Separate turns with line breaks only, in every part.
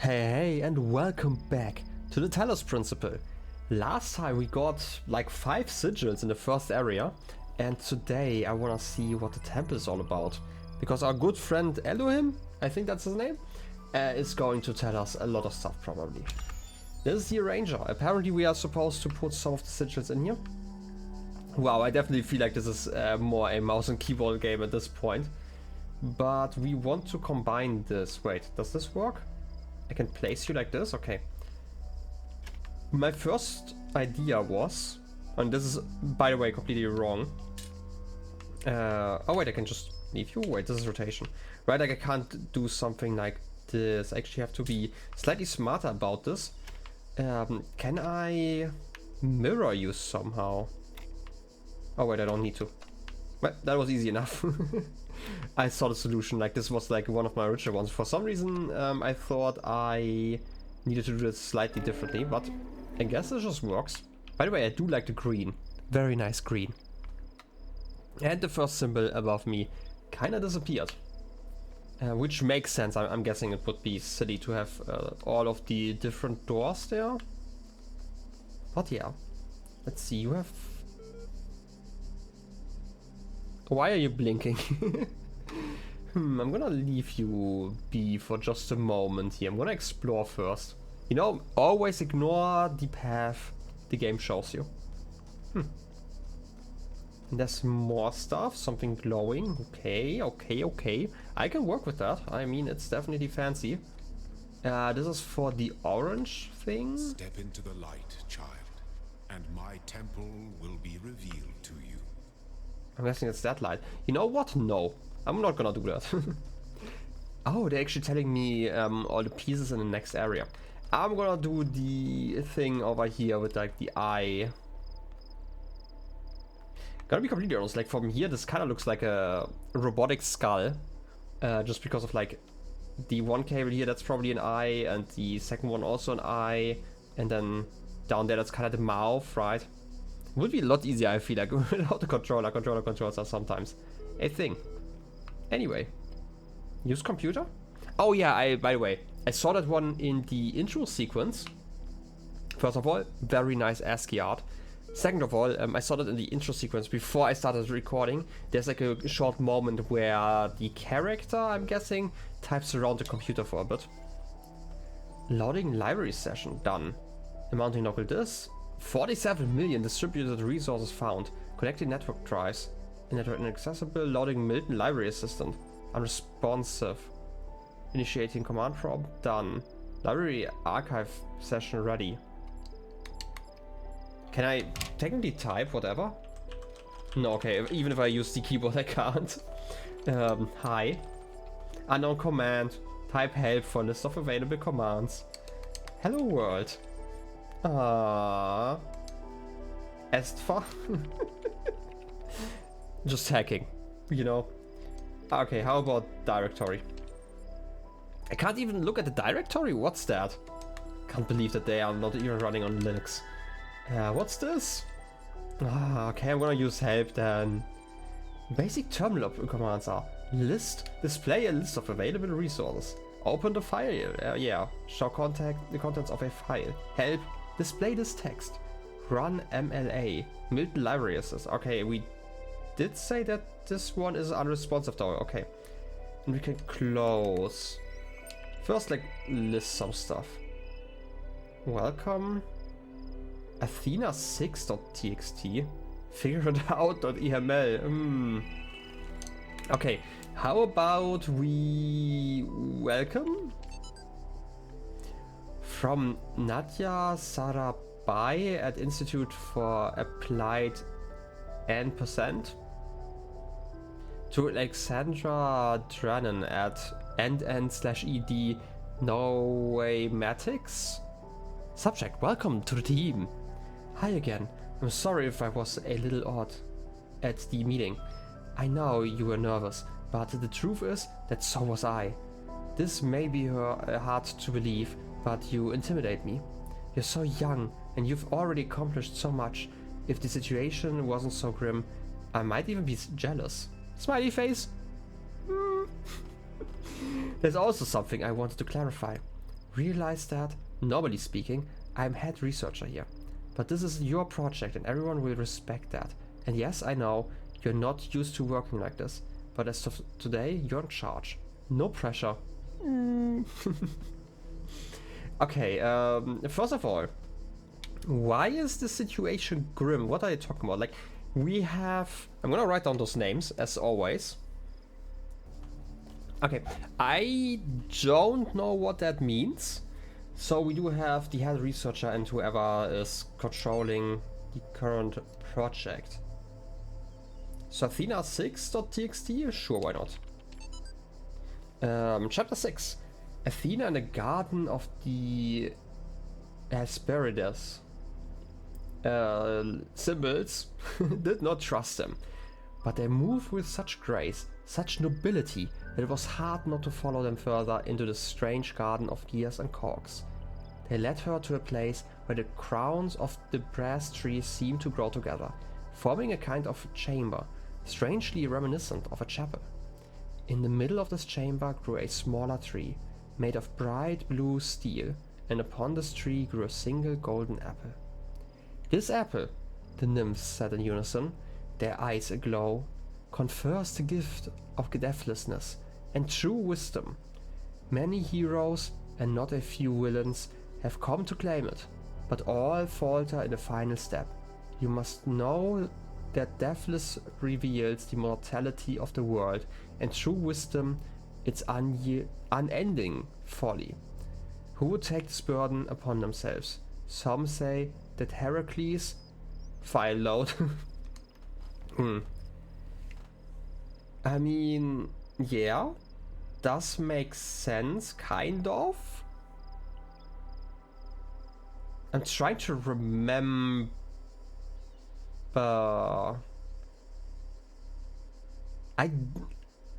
Hey, and welcome back to the Talos Principle. Last time we got like 5 sigils in the first area, and today I wanna see what the temple is all about. Because our good friend Elohim, I think that's his name, is going to tell us a lot of stuff probably. This is the arranger. Apparently we are supposed to put some of the sigils in here. Wow, I definitely feel like this is more a mouse and keyboard game at this point. But we want to combine this. Wait, does this work? I can place you like this? Okay. My first idea was, and this is, by the way, completely wrong. Oh wait, I can just leave you? Wait, this is rotation. Right, like I can't do something like this. I actually have to be slightly smarter about this. Can I mirror you somehow? Oh wait, I don't need to. Well, that was easy enough. I saw the solution, like this was like one of my original ones. For some reason, I thought I needed to do this slightly differently, but I guess it just works. By the way, I do like the green. Very nice green. And the first symbol above me kind of disappeared. Which makes sense. I'm guessing it would be silly to have all of the different doors there. But yeah. Let's see, you have... Why are you blinking? I'm gonna leave you be for just a moment here. I'm gonna explore first. You know, always ignore the path the game shows you. And there's more stuff, something glowing. Okay. I can work with that. I mean, it's definitely fancy. This is for the orange thing.
Step into the light, child, and my temple will be revealed to you.
I'm guessing it's that light. You know what? No, I'm not gonna do that. Oh, they're actually telling me all the pieces in the next area. I'm gonna do the thing over here with like the eye. Gotta be completely honest, like from here this kind of looks like a robotic skull. Just because of like the one cable here, that's probably an eye, and the second one also an eye. And then down there that's kind of the mouth, right? Would be a lot easier, I feel like, without the controller. Controller controls are sometimes a thing. Anyway, use computer? Oh yeah, by the way, I saw that one in the intro sequence. First of all, very nice ASCII art. Second of all, I saw that in the intro sequence before I started recording. There's like a short moment where the character, I'm guessing, types around the computer for a bit. Loading library session, done. Amounting local disk. 47 million distributed resources found. Connected network drives. Network inaccessible. Loading Milton library assistant. Unresponsive. Initiating command prompt. Done. Library archive session ready. Can I technically type whatever? No, okay. Even if I use the keyboard, I can't. Hi. Unknown command. Type help for list of available commands. Hello world. Estfa? Just hacking, you know. Okay, how about directory? I can't even look at the directory. What's that? Can't believe that they are not even running on Linux. What's this? Okay, I'm gonna use help then. Basic terminal commands are list, display a list of available resources. Open the file, yeah. Show the contents of a file. Help, display this text. Run MLA. Milton library assist. Okay, we did say that this one is unresponsive though. Okay. And we can close. First, like, list some stuff. Welcome. Athena6.txt. Figure it out.eml. Okay. How about we welcome? From Nadia Sarabai at Institute for Applied N% to Alexandra Drennan at NN/ED Norwaymatics. Subject, welcome to the team. Hi again. I'm sorry if I was a little odd at the meeting. I know you were nervous, but the truth is that so was I. This may be hard to believe, but you intimidate me. You're so young, and you've already accomplished so much. If the situation wasn't so grim, I might even be jealous. Smiley face. There's also something I wanted to clarify. Realize that, normally speaking, I'm head researcher here. But this is your project and everyone will respect that. And yes, I know, you're not used to working like this. But as of today, you're in charge. No pressure. Okay, first of all, why is the situation grim? What are you talking about? Like, we have... I'm gonna write down those names, as always. Okay, I don't know what that means. So we do have the head researcher and whoever is controlling the current project. So Athena6.txt? Sure, why not? Chapter 6. Athena in the Garden of the Hesperides. Symbols did not trust them, but they moved with such grace, such nobility, that it was hard not to follow them further into the strange garden of gears and corks. They led her to a place where the crowns of the brass trees seemed to grow together, forming a kind of chamber, strangely reminiscent of a chapel. In the middle of this chamber grew a smaller tree, made of bright blue steel, and upon this tree grew a single golden apple. This apple, the nymphs said in unison, their eyes aglow, confers the gift of deathlessness and true wisdom. Many heroes and not a few villains have come to claim it, but all falter in the final step. You must know that deathless reveals the mortality of the world, and true wisdom its unending folly. Who would take this burden upon themselves? Some say that Heracles... File load. I mean, yeah, does make sense, kind of. I'm trying to remember...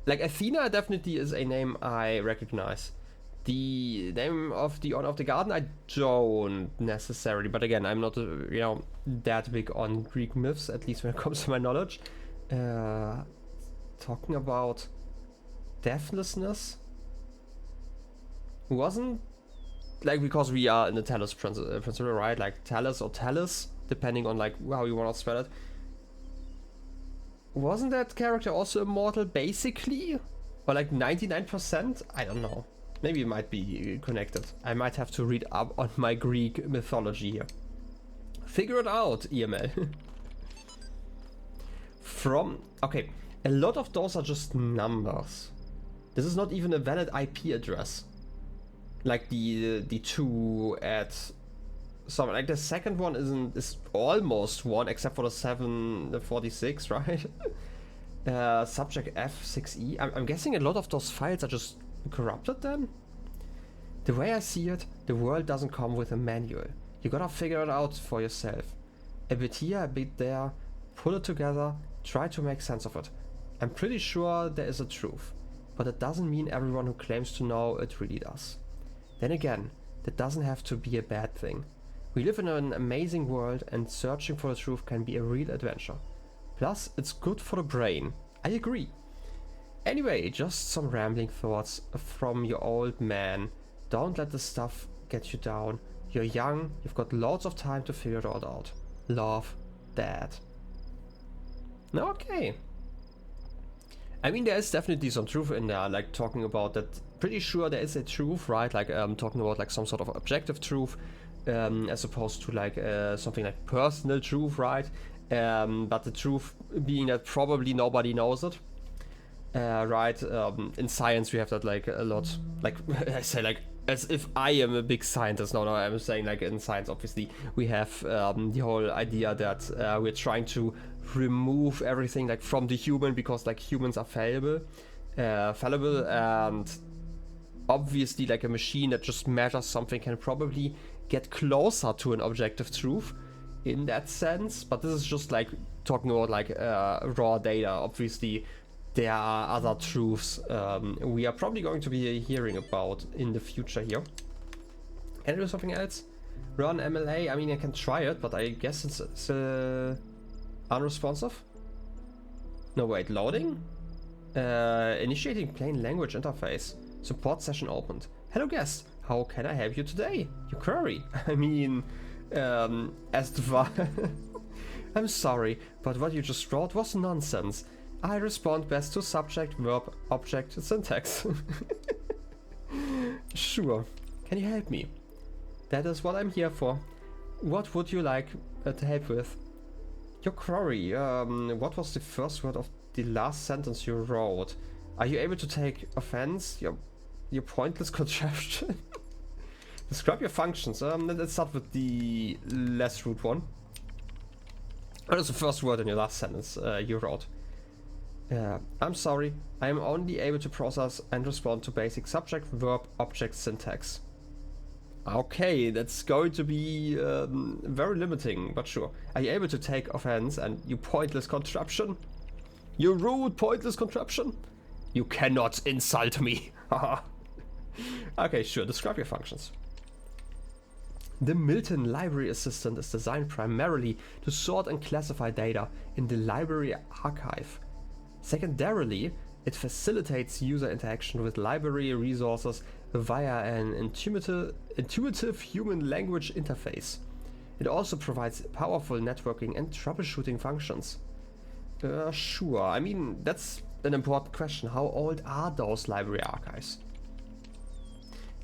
Like, Athena definitely is a name I recognize. The name of the Honor of the Garden I don't necessarily, but again, I'm not, that big on Greek myths, at least when it comes to my knowledge. Talking about deathlessness wasn't, like, because we are in the Talos Principle, right? Like, Talos or Talos, depending on, like, how you want to spell it. Wasn't that character also immortal, basically? Or, like, 99%? I don't know. Maybe it might be connected. I might have to read up on my Greek mythology here. Figure it out, EML. Okay, a lot of those are just numbers. This is not even a valid IP address. Like the two at some, like the second one is almost one, except for the 746, right? Subject F6E. I'm guessing a lot of those files are just corrupted then? The way I see it, the world doesn't come with a manual. You gotta figure it out for yourself. A bit here, a bit there, pull it together, try to make sense of it. I'm pretty sure there is a truth, but it doesn't mean everyone who claims to know it really does. Then again, that doesn't have to be a bad thing. We live in an amazing world and searching for the truth can be a real adventure. Plus, it's good for the brain. I agree. Anyway, just some rambling thoughts from your old man. Don't let this stuff get you down. You're young, you've got lots of time to figure it all out. Love, Dad. Okay. I mean, there is definitely some truth in there, like talking about that. Pretty sure there is a truth, right? Like talking about like some sort of objective truth, as opposed to like something like personal truth, right? But the truth being that probably nobody knows it. Right, in science we have that like a lot, like I say, like as if I am a big scientist. No, I'm saying like in science obviously we have the whole idea that we're trying to remove everything like from the human, because like humans are fallible, and obviously like a machine that just measures something can probably get closer to an objective truth in that sense. But this is just like talking about like raw data. Obviously there are other truths we are probably going to be hearing about in the future here. Can I do something else? Run MLA? I mean, I can try it, but I guess it's unresponsive. No, wait, loading? Initiating plain language interface. Support session opened. Hello guest, How can I help you today? You query. I mean, as the I'm sorry, but what you just wrote was nonsense. I respond best to subject, verb, object, syntax. Sure. Can you help me? That is what I'm here for. What would you like to help with? Your query. What was the first word of the last sentence you wrote? Are you able to take offense? Your pointless contraption. Describe your functions. Let's start with the less rude one. What is the first word in your last sentence you wrote? I'm sorry, I am only able to process and respond to basic subject, verb, object syntax. Okay, that's going to be very limiting, but sure. Are you able to take offense and you pointless contraption? You rude pointless contraption? You cannot insult me. Okay, sure, describe your functions. The Milton Library Assistant is designed primarily to sort and classify data in the library archive. Secondarily, it facilitates user interaction with library resources via an intuitive human language interface. It also provides powerful networking and troubleshooting functions. Sure, I mean, that's an important question. How old are those library archives?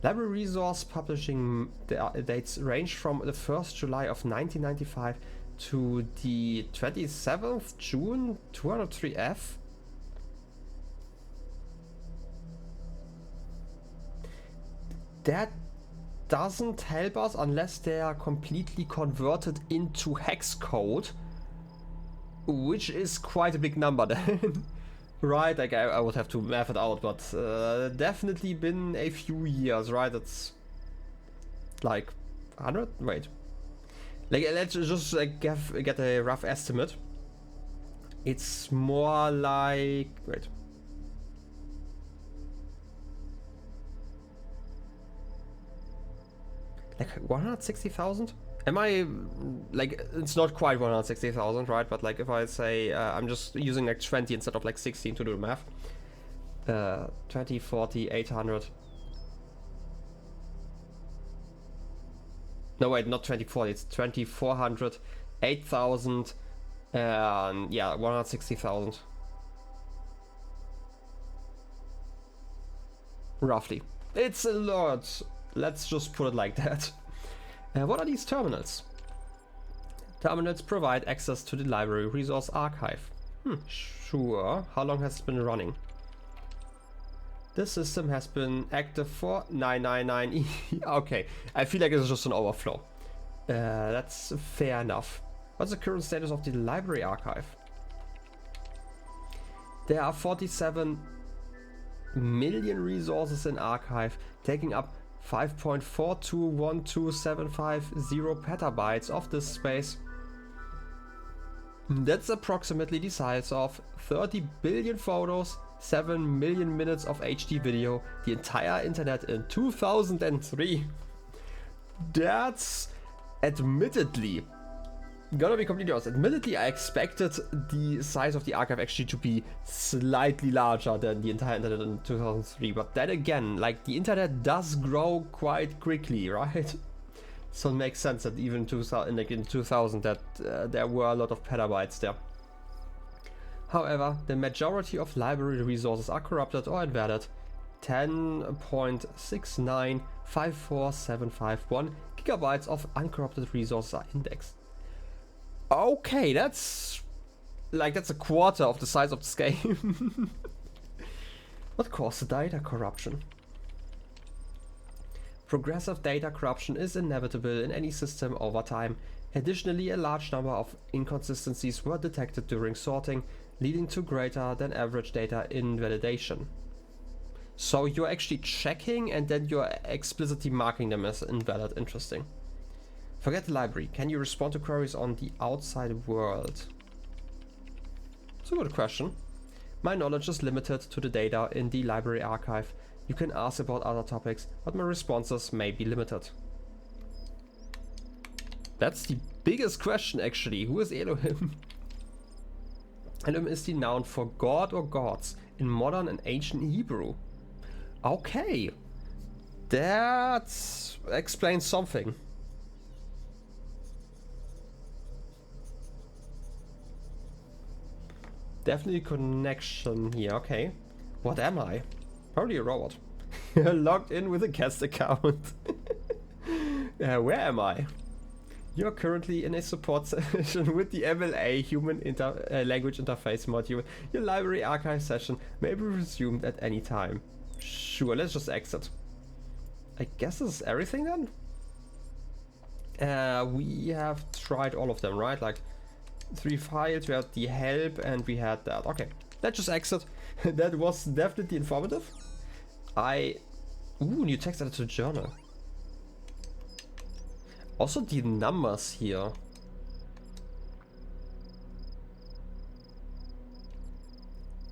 Library resource publishing dates range from the 1st July of 1995 to the 27th June 203F. That doesn't help us unless they are completely converted into hex code, which is quite a big number then. Right, like I would have to math it out, but definitely been a few years, right? It's like 100? Wait. Like, let's just get a rough estimate. It's more like... Wait. Like 160,000? Am I... Like, it's not quite 160,000, right? But like, if I say I'm just using like 20 instead of like 16 to do the math. 20, 40, 800. No, wait, not 2040, it's 2400, 8,000, and yeah, 160,000. Roughly. It's a lot. Let's just put it like that. What are these terminals? Terminals provide access to the library resource archive. Sure. How long has it been running? This system has been active for 999. Okay, I feel like it's just an overflow. That's fair enough. What's the current status of the library archive? There are 47 million resources in archive, taking up 5.4212750 petabytes of this space. That's approximately the size of 30 billion photos, 7 million minutes of HD video, the entire internet in 2003. That's admittedly, gonna be completely honest, admittedly I expected the size of the archive actually to be slightly larger than the entire internet in 2003, but then again, like, the internet does grow quite quickly, right? So it makes sense that even in 2000 that there were a lot of petabytes there. However, the majority of library resources are corrupted or invalid. 10.6954751 gigabytes of uncorrupted resources are indexed. Okay, that's a quarter of the size of this game. What caused the data corruption? Progressive data corruption is inevitable in any system over time. Additionally, a large number of inconsistencies were detected during sorting, leading to greater than average data invalidation. So you're actually checking and then you're explicitly marking them as invalid. Interesting. Forget the library. Can you respond to queries on the outside world? It's a good question. My knowledge is limited to the data in the library archive. You can ask about other topics, but my responses may be limited. That's the biggest question actually. Who is Elohim? Elohim is the noun for god or gods in modern and ancient Hebrew. Okay. That explains something. Definitely connection here, okay. What am I? Probably a robot. Logged in with a guest account. Where am I? You're currently in a support session with the MLA Human Language Interface module. Your library archive session may be resumed at any time. Sure, let's just exit. I guess this is everything then? We have tried all of them, right? Like 3 files, we had the help and we had that. Okay, let's just exit. That was definitely informative. Ooh, new text added to the journal. Also the numbers here.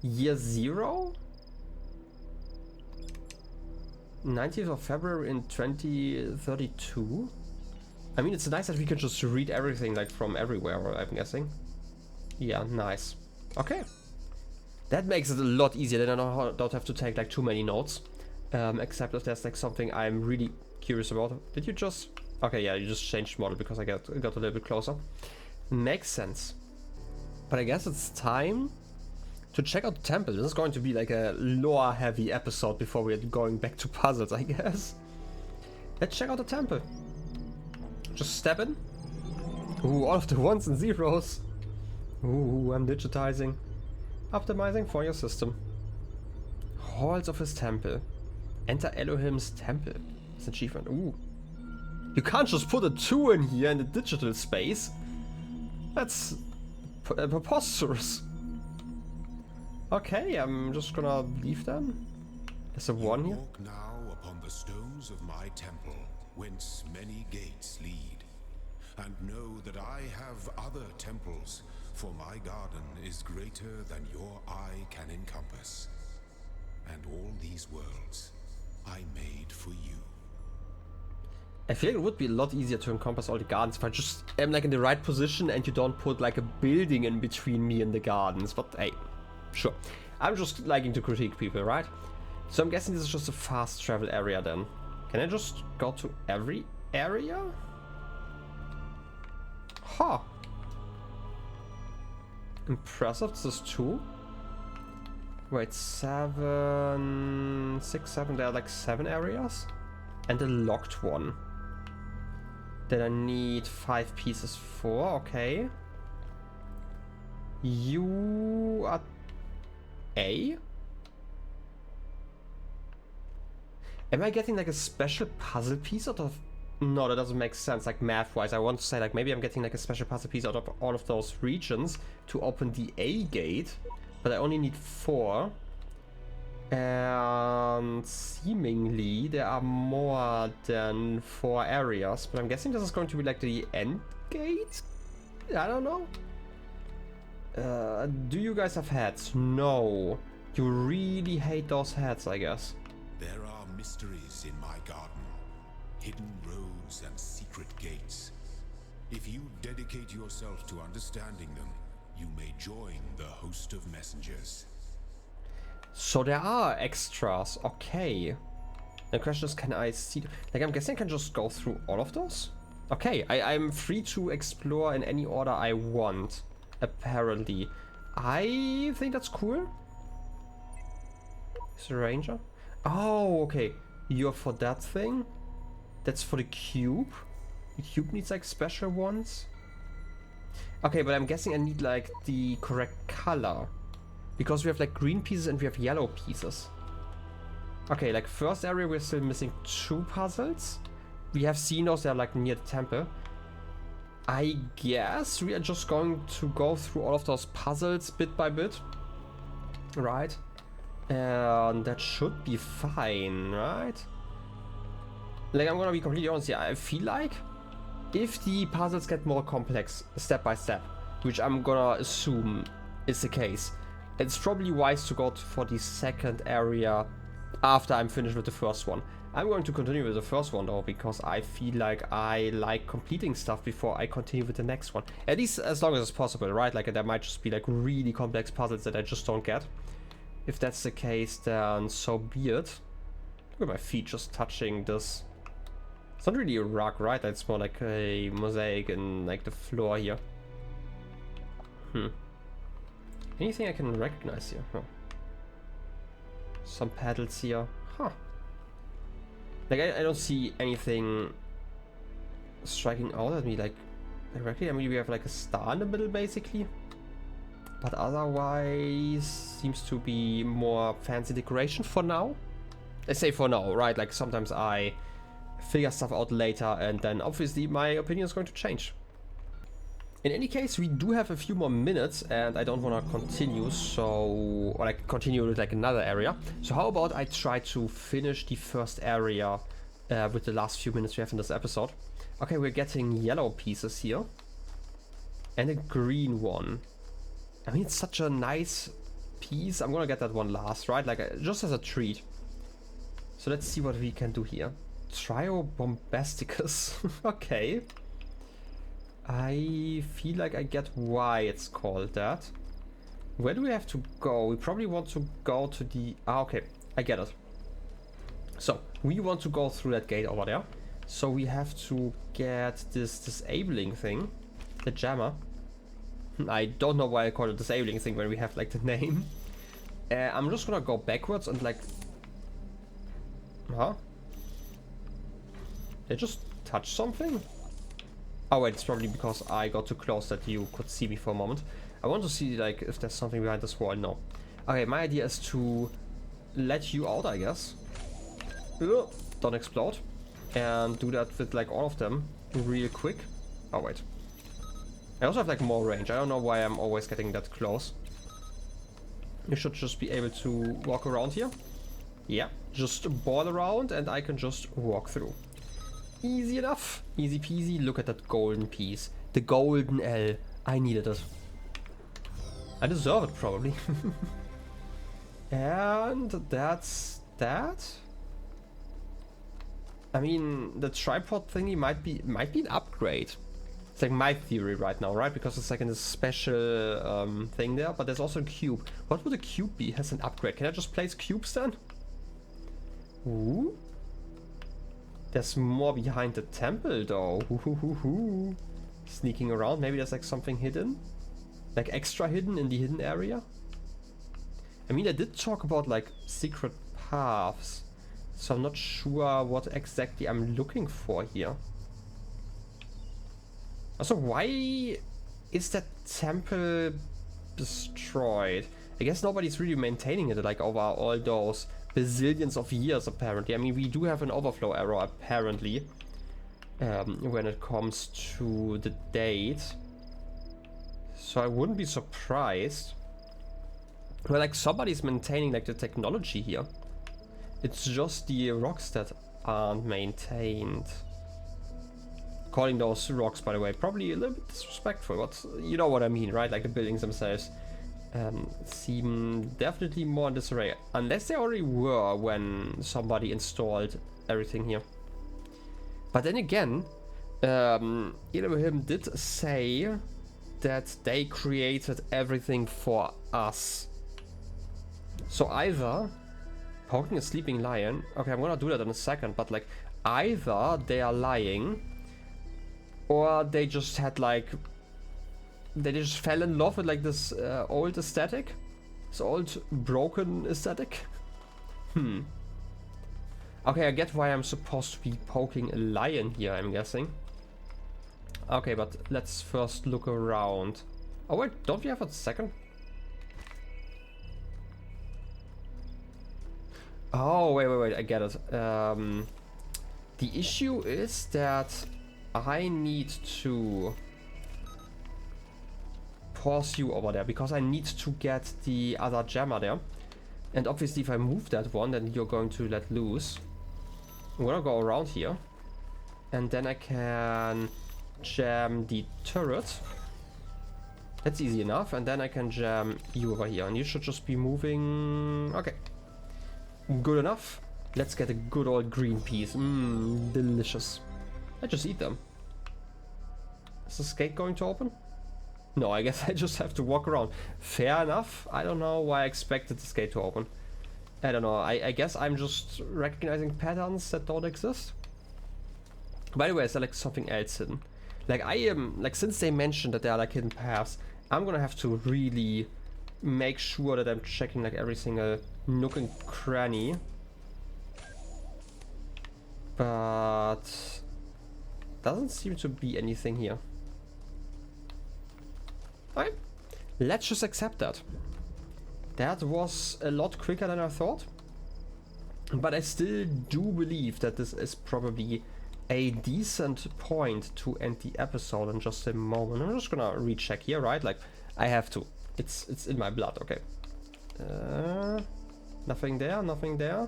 Year 0? 19th of February in 2032? I mean, it's nice that we can just read everything like from everywhere, I'm guessing. Yeah, nice. Okay. That makes it a lot easier, then I don't have to take like too many notes. Except if there's like something I'm really curious about. Did you just... Okay, yeah, you just changed model because I got a little bit closer. Makes sense. But I guess it's time to check out the temple. This is going to be like a lore heavy episode before we're going back to puzzles, I guess. Let's check out the temple. Just step in. Ooh, all of the ones and zeros. Ooh, I'm digitizing. Optimizing for your system. Halls of his temple. Enter Elohim's temple. It's an achievement. Ooh. You can't just put a 2 in here in the digital space. That's preposterous. Okay, I'm just gonna leave them. There's a 1 here.
Walk now upon the stones of my temple, whence many gates lead. And know that I have other temples, for my garden is greater than your eye can encompass. And all these worlds I made for you.
I feel like it would be a lot easier to encompass all the gardens if I just am like in the right position and you don't put like a building in between me and the gardens. But hey, sure. I'm just liking to critique people, right? So I'm guessing this is just a fast travel area then. Can I just go to every area? Huh. Impressive, this is 2. Wait, 7, 6, 7, there are like 7 areas? And a locked one. That I need 5 pieces for, okay. You are A? Am I getting like a special puzzle piece out of... No, that doesn't make sense, like math-wise. I want to say like maybe I'm getting like a special puzzle piece out of all of those regions to open the A gate, but I only need 4. And seemingly there are more than 4 areas, but I'm guessing this is going to be like the end gate? I don't know. Do you guys have hats? No. You really hate those hats, I guess.
There are mysteries in my garden, hidden roads and secret gates. If you dedicate yourself to understanding them, you may join the host of messengers.
So there are extras, okay. The question is, can I see... Like, I'm guessing I can just go through all of those? Okay, I'm free to explore in any order I want, apparently. I think that's cool. Is the ranger? Oh, okay. You're for that thing? That's for the cube? The cube needs, like, special ones? Okay, but I'm guessing I need, like, the correct color. Because we have like green pieces and we have yellow pieces. Okay, like first area we're still missing 2 puzzles. We have seen those, they're like near the temple. I guess we are just going to go through all of those puzzles bit by bit. Right? And that should be fine, right? Like, I'm gonna be completely honest here. I feel like if the puzzles get more complex step by step, which I'm gonna assume is the case, it's probably wise to go for the second area after I'm finished with the first one. I'm going to continue with the first one though, because I feel like I like completing stuff before I continue with the next one. At least as long as it's possible, right? Like there might just be like really complex puzzles that I just don't get. If that's the case, then so be it. Look at my feet just touching this. It's not really a rug, right? It's more like a mosaic in like the floor here. Anything I can recognize here? Huh. Some pedals here. Huh. Like I don't see anything striking out at me like directly. I mean, we have like a star in the middle basically. But otherwise seems to be more fancy decoration for now. I say for now, right? Like sometimes I figure stuff out later and then obviously my opinion is going to change. In any case, we do have a few more minutes and I don't want to continue, so, or like continue with like another area. So how about I try to finish the first area with the last few minutes we have in this episode. Okay, we're getting yellow pieces here and a green one. I mean, it's such a nice piece. I'm gonna get that one last, right? Like just as a treat. So let's see what we can do here. Triobombasticus. Okay. I feel like I get why it's called that. Where do we have to go? We probably want to go to the... Ah, okay. I get it. So, we want to go through that gate over there. So we have to get this disabling thing. The jammer. I don't know why I call it disabling thing when we have like the name. I'm just gonna go backwards and like... Huh? Did I just touch something? Oh wait, it's probably because I got too close that you could see me for a moment. I want to see like if there's something behind this wall. No. Okay, my idea is to let you out, I guess. Don't explode. And do that with like all of them real quick. Oh wait. I also have like more range. I don't know why I'm always getting that close. You should just be able to walk around here. Yeah, just boil around and I can just walk through. Easy enough. Easy peasy. Look at that golden piece. The golden L. I needed it. I deserve it probably. And that's that. I mean, the tripod thingy might be an upgrade. It's like my theory right now, right? Because it's like in this special thing there. But there's also a cube. What would a cube be? Has an upgrade. Can I just place cubes then? Ooh. There's more behind the temple though. Ooh. Sneaking around. Maybe there's like something hidden. Like extra hidden in the hidden area. I mean, I did talk about like secret paths. So I'm not sure what exactly I'm looking for here. Also, why is that temple destroyed? I guess nobody's really maintaining it like over all those bazillions of years apparently. I mean, we do have an overflow error apparently when it comes to the date. So I wouldn't be surprised. Well, like somebody's maintaining like the technology here. It's just the rocks that aren't maintained. Calling those rocks, by the way, probably a little bit disrespectful, but you know what I mean, right? Like the buildings themselves seem definitely more in disarray. Unless they already were when somebody installed everything here. But then again, Elohim did say that they created everything for us. So either poking a sleeping lion, okay, I'm gonna do that in a second, but like either they are lying or they just had like they just fell in love with like this old aesthetic, this old broken aesthetic. Okay, I get why I'm supposed to be poking a lion here, I'm guessing. Okay, but let's first look around. Oh wait, don't we have a second? Oh, wait, I get it. The issue is that I need to pause you over there because I need to get the other jammer there. And obviously if I move that one, then you're going to let loose. I'm gonna go around here. And then I can jam the turret. That's easy enough. And then I can jam you over here. And you should just be moving... Okay. Good enough. Let's get a good old green piece. Delicious. I just eat them. Is this gate going to open? No, I guess I just have to walk around. Fair enough. I don't know why I expected this gate to open. I don't know, I guess I'm just recognizing patterns that don't exist. By the way, is there like something else hidden? Like I am, like since they mentioned that there are like hidden paths, I'm gonna have to really make sure that I'm checking like every single nook and cranny. But doesn't seem to be anything here. Alright, let's just accept that. That was a lot quicker than I thought. But I still do believe that this is probably a decent point to end the episode in just a moment. I'm just gonna recheck here, right? Like, I have to. It's in my blood, okay. Nothing there, nothing there.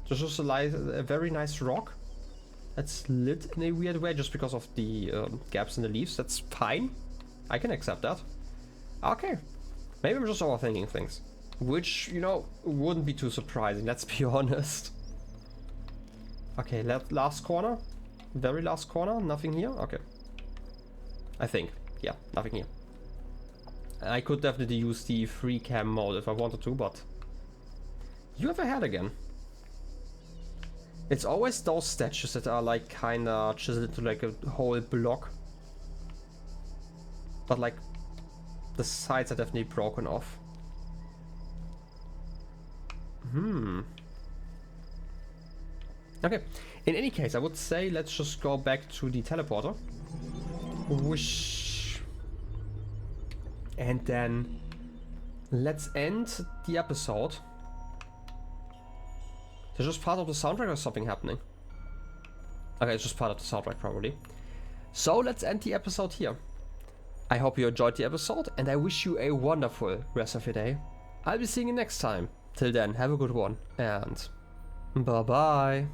There's just a very nice rock that's lit in a weird way just because of the gaps in the leaves. That's fine. I can accept that. Okay. Maybe I'm just overthinking things. Which, you know, wouldn't be too surprising, let's be honest. Okay, last corner. Very last corner. Nothing here? Okay. I think. Yeah, nothing here. I could definitely use the free cam mode if I wanted to, but... You have a head again. It's always those statues that are like kinda chiseled into like a whole block. But like... The sides are definitely broken off. Okay, in any case, I would say let's just go back to the teleporter. Whoosh. And then let's end the episode. There's just part of the soundtrack or something happening? Okay, it's just part of the soundtrack probably. So let's end the episode here. I hope you enjoyed the episode and I wish you a wonderful rest of your day. I'll be seeing you next time. Till then, have a good one and bye bye.